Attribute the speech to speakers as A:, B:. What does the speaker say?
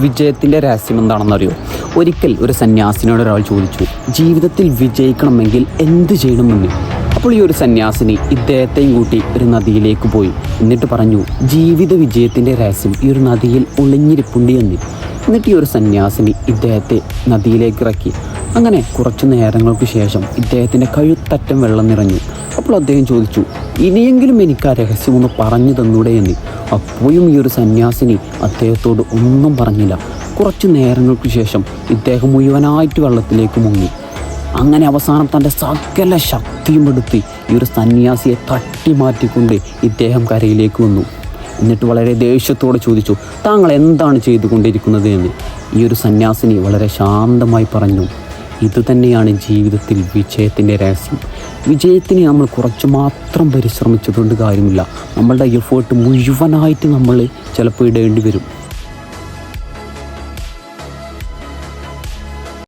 A: വിജയത്തിൻ്റെ രഹസ്യം എന്താണെന്നറിയോ? ഒരിക്കൽ ഒരു സന്യാസിനോട് ഒരാൾ ചോദിച്ചു, ജീവിതത്തിൽ വിജയിക്കണമെങ്കിൽ എന്ത് ചെയ്യണമെന്ന്. അപ്പോൾ ഈ ഒരു സന്യാസിനി ഇദ്ദേഹത്തെയും കൂട്ടി ഒരു നദിയിലേക്ക് പോയി. എന്നിട്ട് പറഞ്ഞു, ജീവിത വിജയത്തിൻ്റെ രഹസ്യം ഈ ഒരു നദിയിൽ ഒളിഞ്ഞിരിപ്പുണ്ട് എന്ന്. എന്നിട്ട് ഈ ഒരു സന്യാസിനി ഇദ്ദേഹത്തെ നദിയിലേക്ക് ഇറക്കി. അങ്ങനെ കുറച്ചു നേരങ്ങൾക്ക് ശേഷം ഇദ്ദേഹത്തിൻ്റെ കഴുത്തറ്റം വെള്ളം നിറഞ്ഞു. അപ്പോൾ അദ്ദേഹം ചോദിച്ചു, ഇനിയെങ്കിലും എനിക്ക് ആ രഹസ്യമൊന്ന് പറഞ്ഞു തന്നൂടെ എന്ന്. അപ്പോഴും ഈ ഒരു സന്യാസിനി അദ്ദേഹത്തോട് ഒന്നും പറഞ്ഞില്ല. കുറച്ചു നേരങ്ങൾക്ക് ശേഷം ഇദ്ദേഹം മുഴുവനായിട്ട് വെള്ളത്തിലേക്ക് മുങ്ങി. അങ്ങനെ അവസാനം തൻ്റെ സകല ശക്തിയും എടുത്ത് ഈ ഒരു സന്യാസിയെ തട്ടി മാറ്റിക്കൊണ്ട് ഇദ്ദേഹം കരയിലേക്ക് വന്നു. എന്നിട്ട് വളരെ ദേഷ്യത്തോടെ ചോദിച്ചു, താങ്കൾ എന്താണ് ചെയ്തുകൊണ്ടിരിക്കുന്നത് എന്ന്. ഈ ഒരു സന്യാസിനി വളരെ ശാന്തമായി പറഞ്ഞു, ഇതുതന്നെയാണ് ജീവിതത്തിൽ വിജയത്തിൻ്റെ രഹസ്യം. വിജയത്തിന് നമ്മൾ കുറച്ച് മാത്രം പരിശ്രമിച്ചതുകൊണ്ട് കാര്യമില്ല. നമ്മളുടെ എഫേർട്ട് മുഴുവനായിട്ട് നമ്മൾ ചിലപ്പോൾ ഇടേണ്ടി വരും.